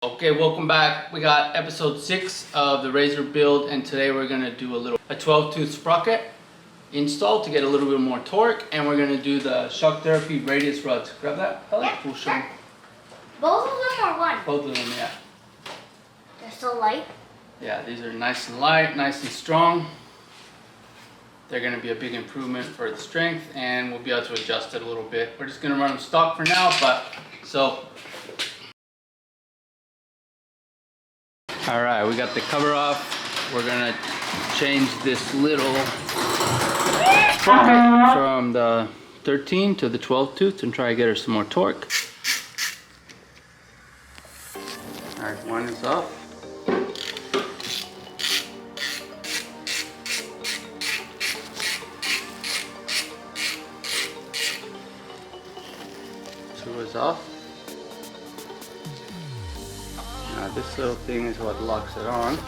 Okay, welcome back. We got episode 6 of the RZR build, and today we're going to do a 12-tooth sprocket install to get a little bit more torque, and we're going to do the shock therapy radius rods. Grab that, Ellie. Yeah, We'll show sure. Both of them are one? Both of them, yeah. They're so light? Yeah, these are nice and light, nice and strong. They're going to be a big improvement for the strength, and we'll be able to adjust it a little bit. We're just going to run them stock for now, Alright, we got the cover off. We're gonna change this little sprocket from the 13 to the 12 tooth and try to get her some more torque. Alright, one is off. Two is off. Now this little thing is what locks it on. So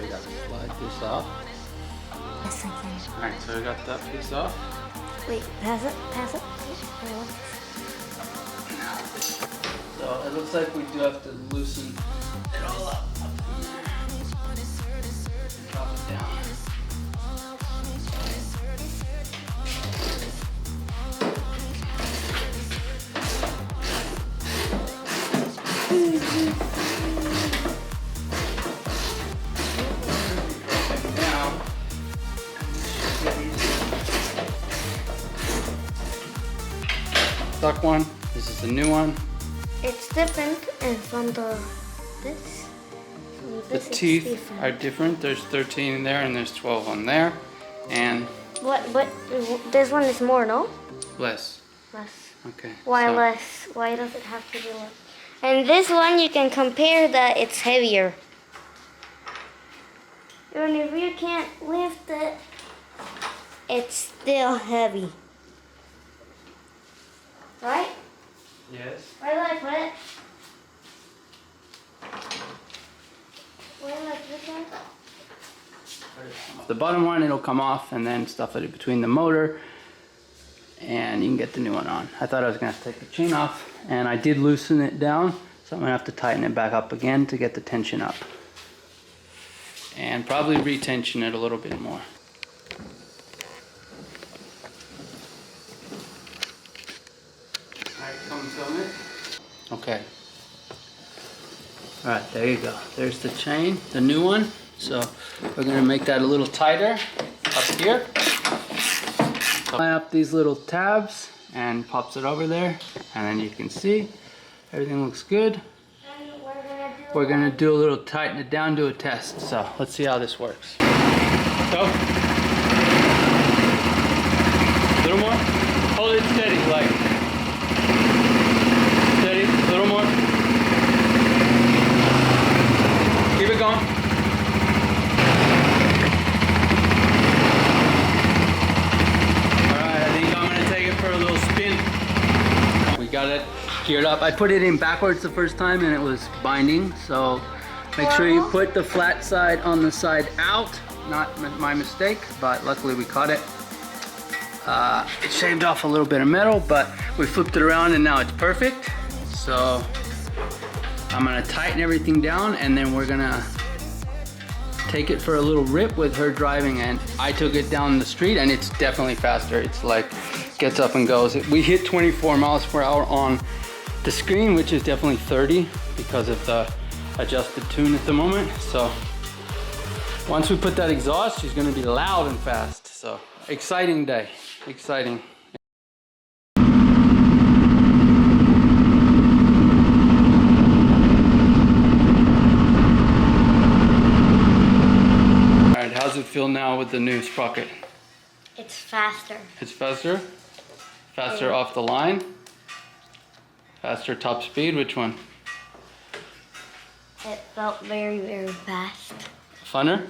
we got to slide this off. Yes, I can. Alright, so we got that piece off. Wait, pass it. So it looks like we do have to loosen it all up. Drop it down. Stock one. This is the new one. It's different, and from the Teeth are different. There's 13 in there, and there's 12 on there, and But this one is more, no? less. Less. Okay. Why so less? Why does it have to be less? And this one you can compare that it's heavier. Even if you can't lift it, it's still heavy. Right? Yes. Where do I put it? Where do I put it? The bottom one, it'll come off, and then stuff it between the motor, and you can get the new one on. I thought I was gonna have to take the chain off, and I did loosen it down, so I'm gonna have to tighten it back up again to get the tension up, and probably retension it a little bit more. Alright, come film it. Okay. Alright, there you go. There's the chain, the new one. So we're gonna make that a little tighter up here. Line up these little tabs and pops it over there, and then you can see everything looks good. And We're gonna do a little tighten it down, do a test. So let's see how this works. Go. A little more. Hold it steady, like steady. A little more. Keep it going. We got it geared up. I put it in backwards the first time and it was binding, so make sure you put the flat side on the side out. Not my mistake, but luckily we caught it. It shaved off a little bit of metal, but we flipped it around and now it's perfect. So I'm gonna tighten everything down, and then we're gonna take it for a little rip with her driving, and I took it down the street and it's definitely faster. It's like gets up and goes. We hit 24 miles per hour on the screen, which is definitely 30 because of the adjusted tune at the moment. So once we put that exhaust, she's gonna be loud and fast. So exciting day, exciting. All right, how's it feel now with the new sprocket? it's faster. It's faster? Faster off the line? Faster top speed? Which one? It felt very, very fast. Funner?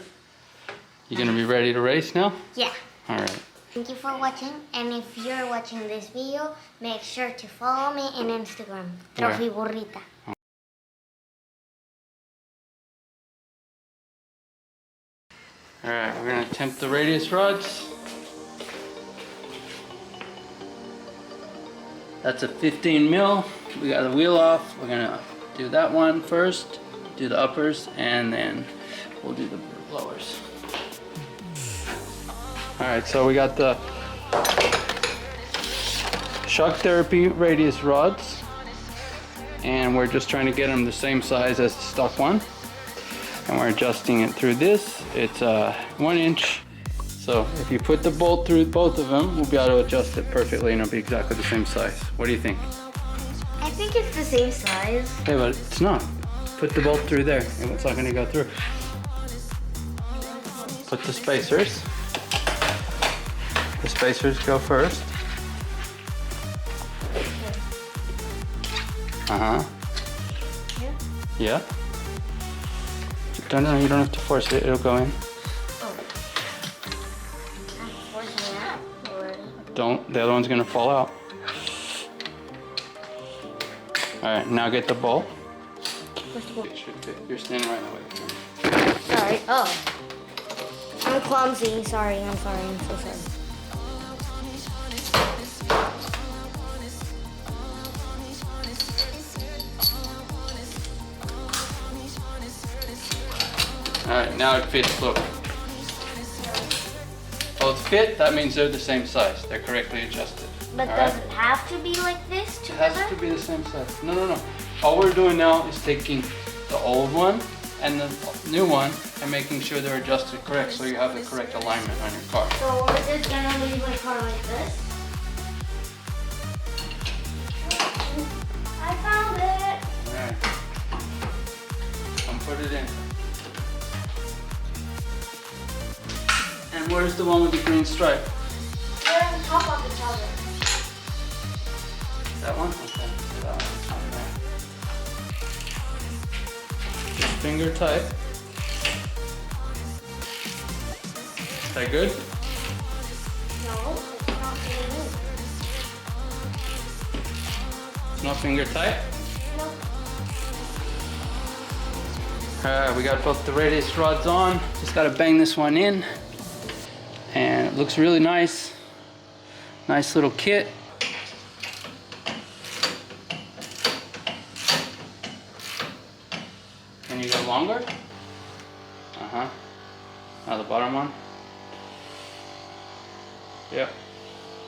You gonna be ready to race now? Yeah. Alright. Thank you for watching, and if you're watching this video, make sure to follow me on Instagram, Trophy Burrita. Alright, we're gonna tempt the radius rods. That's a 15 mil. We got the wheel off. We're gonna do that one first, do the uppers, and then we'll do the blowers. All right, so we got the shock therapy radius rods, and we're just trying to get them the same size as the stock one. And we're adjusting it through this. It's 1 inch. So if you put the bolt through both of them, we'll be able to adjust it perfectly and it'll be exactly the same size. What do you think? I think it's the same size. Hey, but it's not. Put the bolt through there and it's not gonna go through. Put the spacers. The spacers go first. Uh-huh. Yeah. No, you don't have to force it. It'll go in. Oh. I'm forcing that. Or... Don't. The other one's gonna fall out. All right. Now get the bolt. Where's the bolt? It should fit. You're standing right in the way. Sorry. Oh. I'm clumsy. Sorry. I'm sorry. I'm so sorry. Alright, now it fits, look. Both fit, that means they're the same size. They're correctly adjusted. But does it have to be like this It together? has to be the same size. No, no, no. All we're doing now is taking the old one and the new one and making sure they're adjusted correct so you have the correct alignment on your car. So we're just gonna leave my car like this. I found it! Alright. Come put it in. And where's the one with the green stripe? We're on top of each other. That one? Okay. So that one. Okay. Just finger tight. Is that good? No, it's not really. It's not finger tight? No. Alright, we got both the radius rods on. Just gotta bang this one in. And it looks really nice. Nice little kit. Can you go longer? Uh-huh. Now the bottom one. Yep.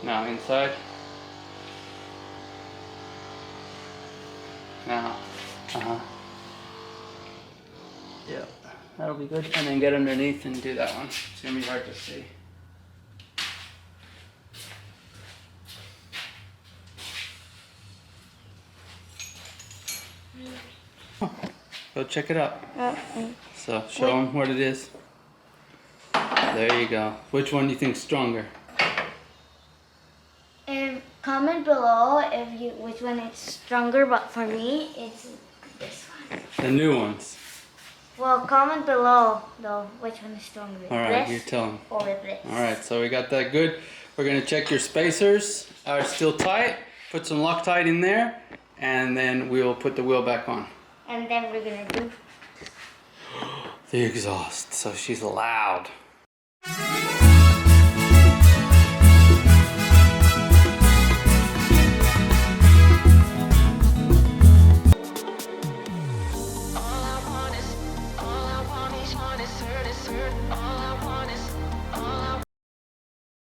Now inside. Now. Uh-huh. Yep. That'll be good. And then get underneath and do that one. It's gonna be hard to see. Go check it out. So show them what it is. There you go. Which one do you think's stronger? And comment below if you which one is stronger, but for me it's this one. The new ones. Well, comment below though which one is stronger. All right, this you tell them. or this. All right, so we got that good. We're gonna check your spacers are still tight. Put some Loctite in there, and then we'll put the wheel back on. And then we're gonna do The exhaust. So she's loud.